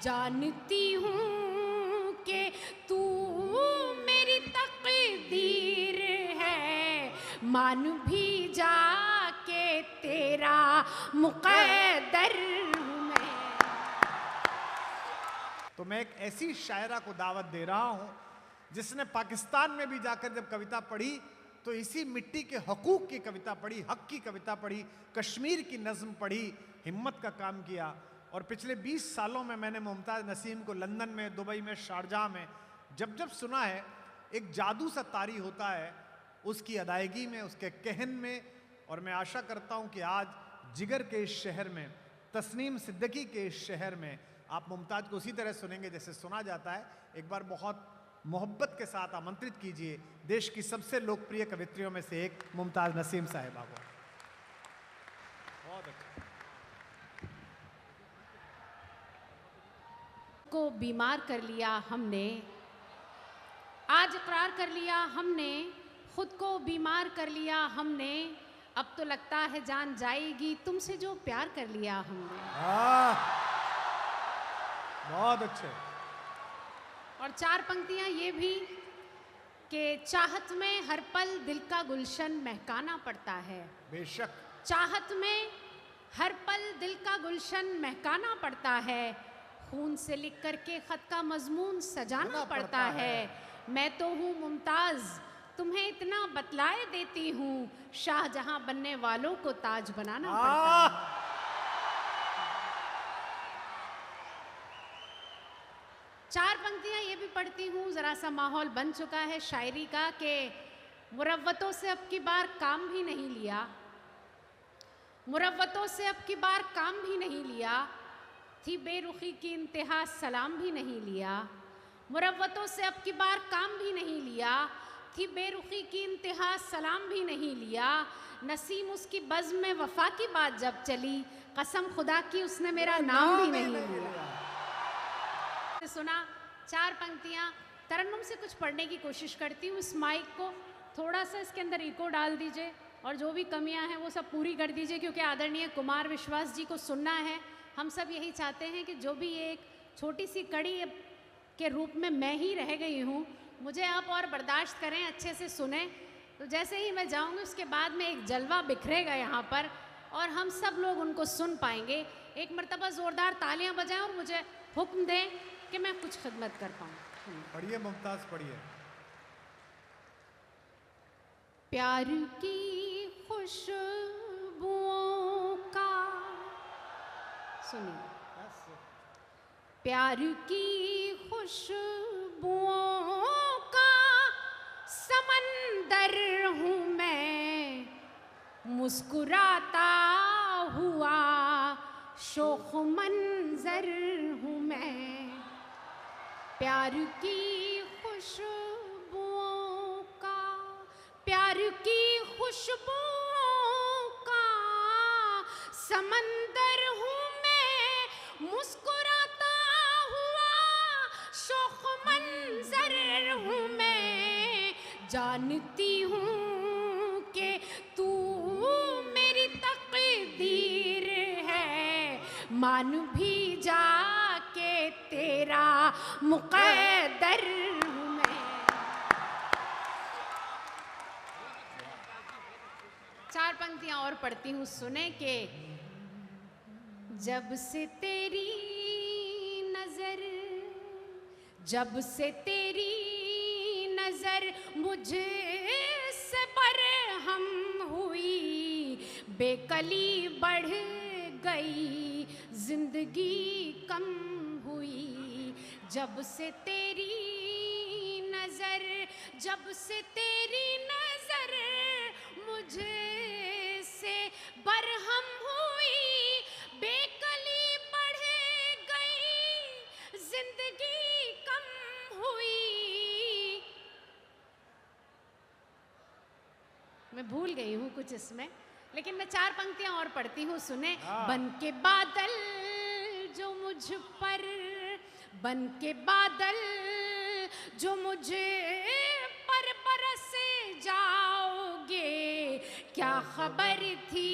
जानती हूँ कि तू मेरी तकदीर है, मान भी जा के तेरा मुक़द्दर हूँ मैं। तो मैं एक ऐसी शायरा को दावत दे रहा हूं जिसने पाकिस्तान में भी जाकर जब कविता पढ़ी तो इसी मिट्टी के हकूक की कविता पढ़ी, हक की कविता पढ़ी, कश्मीर की नज्म पढ़ी, हिम्मत का काम किया। और पिछले 20 सालों में मैंने मुमताज़ नसीम को लंदन में, दुबई में, शारजाह में जब जब सुना है, एक जादू सा तारी होता है उसकी अदायगी में, उसके कहन में। और मैं आशा करता हूं कि आज जिगर के इस शहर में, तस्नीम सिद्दीकी के इस शहर में आप मुमताज़ को उसी तरह सुनेंगे जैसे सुना जाता है। एक बार बहुत मोहब्बत के साथ आमंत्रित कीजिए देश की सबसे लोकप्रिय कवित्रियों में से एक मुमताज़ नसीम साहिबा को। बहुत अच्छा। को बीमार कर लिया हमने, आज इकरार कर लिया हमने, खुद को बीमार कर लिया हमने, अब तो लगता है जान जाएगी तुमसे जो प्यार कर लिया हमने। बहुत अच्छे। और 4 पंक्तियां ये भी कि चाहत में हर पल दिल का गुलशन महकाना पड़ता है। बेशक। चाहत में हर पल दिल का गुलशन महकाना पड़ता है, खून से लिख करके खत का मजमून सजाना पड़ता है। मैं तो हूँ मुमताज़, तुम्हें इतना बतलाए देती हूँ, शाहजहां बनने वालों को ताज बनाना पड़ता है। चार पंक्तियां ये भी पढ़ती हूँ, ज़रा सा माहौल बन चुका है शायरी का कि मुरव्वतों से अब की बार काम भी नहीं लिया, मुरव्वतों से अब की बार काम भी नहीं लिया, थी बेरुखी की इंतहा सलाम भी नहीं लिया, मुरव्वतों से अब की बार काम भी नहीं लिया, थी बेरुखी की इंतहा सलाम भी नहीं लिया। नसीम उसकी बज़्म में वफा की बात जब चली, कसम खुदा की उसने मेरा नाम भी नहीं लिया। सुना 4 पंक्तियां, तरन्नुम से कुछ पढ़ने की कोशिश करती हूँ। इस माइक को थोड़ा सा इसके अंदर इको डाल दीजिए और जो भी कमियां हैं वो सब पूरी कर दीजिए, क्योंकि आदरणीय कुमार विश्वास जी को सुनना है। हम सब यही चाहते हैं कि जो भी एक छोटी सी कड़ी के रूप में मैं ही रह गई हूँ, मुझे आप और बर्दाश्त करें, अच्छे से सुने। तो जैसे ही मैं जाऊँगी उसके बाद में एक जलवा बिखरेगा यहाँ पर और हम सब लोग उनको सुन पाएंगे। एक मरतबा ज़ोरदार तालियां बजाएं और मुझे हुक्म दें कि मैं कुछ खिदमत कर पाऊँ। पढ़िए मुमताज़, पढ़िए। प्यार की खुशबुओं का, सुनिए, प्यार की खुशबुओं का समंदर हूँ मैं, मुस्कुराता हुआ शोख मंजर हूँ मैं। प्यार की खुशबुओं का, प्यार की खुशबुओं का समंदर हूँ मैं, मुस्कुराता हुआ शोख मंजर हूँ मैं। जानती हूँ कि तू मेरी तकदीर है, मान भी जा के तेरा मुक़द्दर हूँ मैं। 4 पंक्तियां और पढ़ती हूँ, सुने के जब से तेरी नजर, जब से तेरी नजर मुझसे बरहम हुई, बेकली बढ़ गई, जिंदगी कम हुई। जब से तेरी नजर, जब से तेरी नजर मुझसे बरहम हुई, बेकली बढ़ गई, जिंदगी कम हुई। मैं भूल गई हूँ कुछ इसमें, लेकिन मैं 4 पंक्तियां और पढ़ती हूँ, सुने। बन के बादल जो मुझ पर, बन के बादल जो मुझे पर बरस जाओगे, क्या खबर थी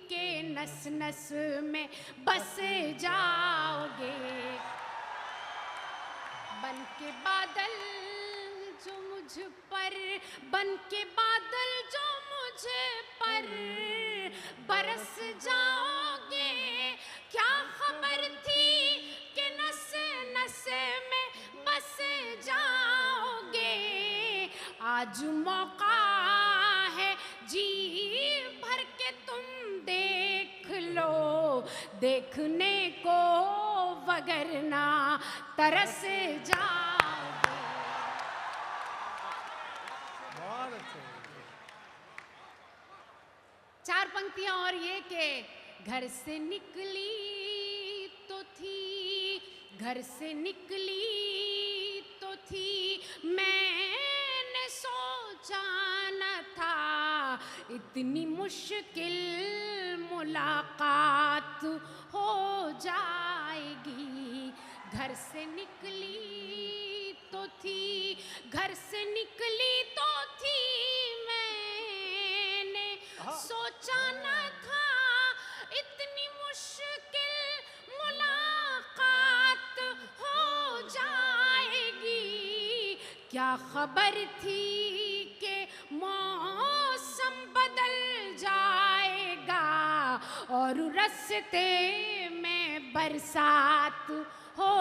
कि नस नस में बस जाओगे। बन के बादल जो मुझ पर, बन के बादल जो मुझ पर बरस जाओगे, क्या खबर थी कि नसे नसे में बस जाओगे। आज मौका है जी भर के तुम देख लो, देखने को वगरना तरस जाओगे। बहुत अच्छे। चार पंक्तियां और ये के घर से निकली तो थी, घर से निकली तो थी, मैंने सोचा न था इतनी मुश्किल मुलाकात हो जाएगी। घर से निकली तो थी, घर से निकली तो थी, मैंने सोचा न था इतनी मुश्किल मुलाकात हो जाएगी। क्या खबर थी कि मौसम बदल जाएगा और रास्ते में बरसात हो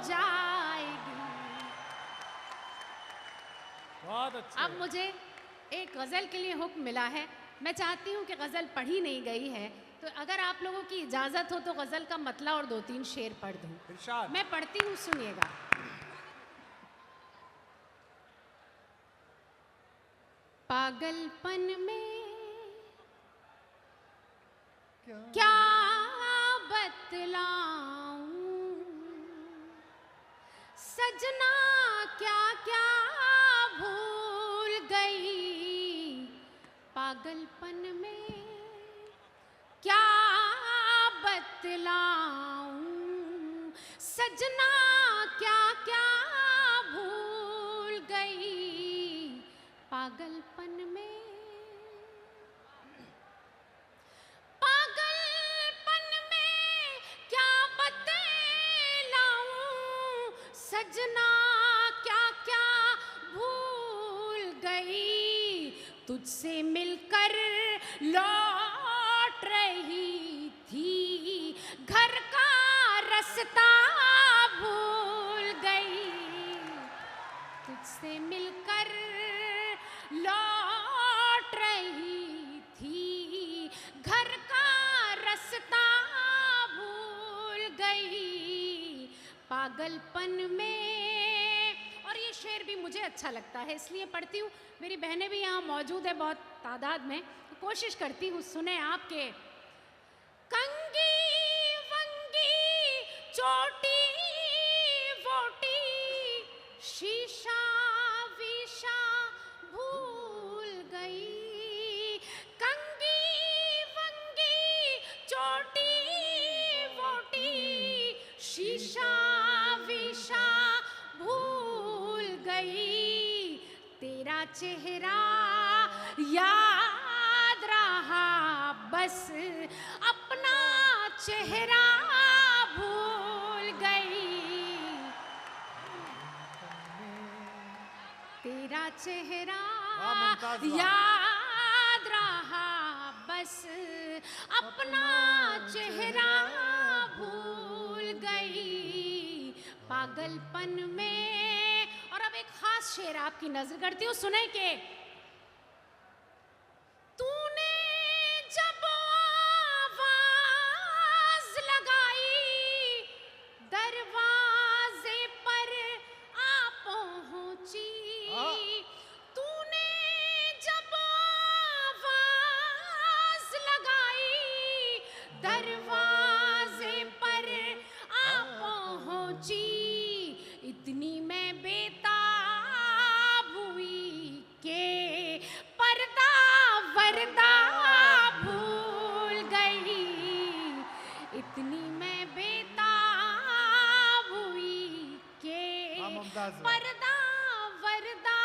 जाएगी। बहुत अच्छे। अब मुझे एक गज़ल के लिए हुक्म मिला है। मैं चाहती हूँ कि गज़ल पढ़ी नहीं गई है, तो अगर आप लोगों की इजाज़त हो तो गज़ल का मतला और 2-3 शेर पढ़ दूँ। इरशाद। मैं पढ़ती हूँ, सुनिएगा। पागलपन में क्या बतलाऊं, सजना क्या क्या भूल गई। पागलपन में क्या बतलाऊं, सजना क्या क्या भूल गई। पागलपन में, पागलपन में क्या बतलाऊं, सजना क्या क्या भूल गई। तुझसे मिलकर लौट रही थी, घर का रास्ता भूल गई। तुझसे मिलकर लौट रही थी, घर का रास्ता भूल गई। पागलपन में, और ये शेर भी मुझे अच्छा लगता है इसलिए पढ़ती हूँ। मेरी बहनें भी यहाँ मौजूद है बहुत तादाद में, तो कोशिश करती हूँ सुने आपके। कंगी वंगी चोटी वोटी, शीशा वीशा भूल गई। कंगी वंगी चोटी वोटी, शीशा वीशा भूल गई। तेरा चेहरा याद रहा बस, अपना चेहरा भूल गई। तेरा चेहरा वाह, मुमताज वाह। याद रहा बस, अपना चेहरा भूल गई। पागलपन में, और अब एक खास शेर आपकी नजर करती हूँ, सुने के। तूने जब आवाज लगाई, दरवाजे पर आ पहुंची। तूने जब आवाज लगाई, दरवाजे पर आ पहुंची। इतनी मैं बेताब हुई के पर्दा वर्दा भूल गई। इतनी मैं बेताब हुई के पर्दा वर्दा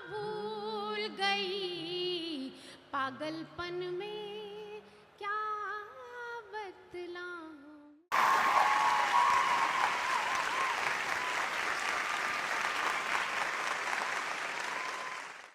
भूल गई। पागलपन में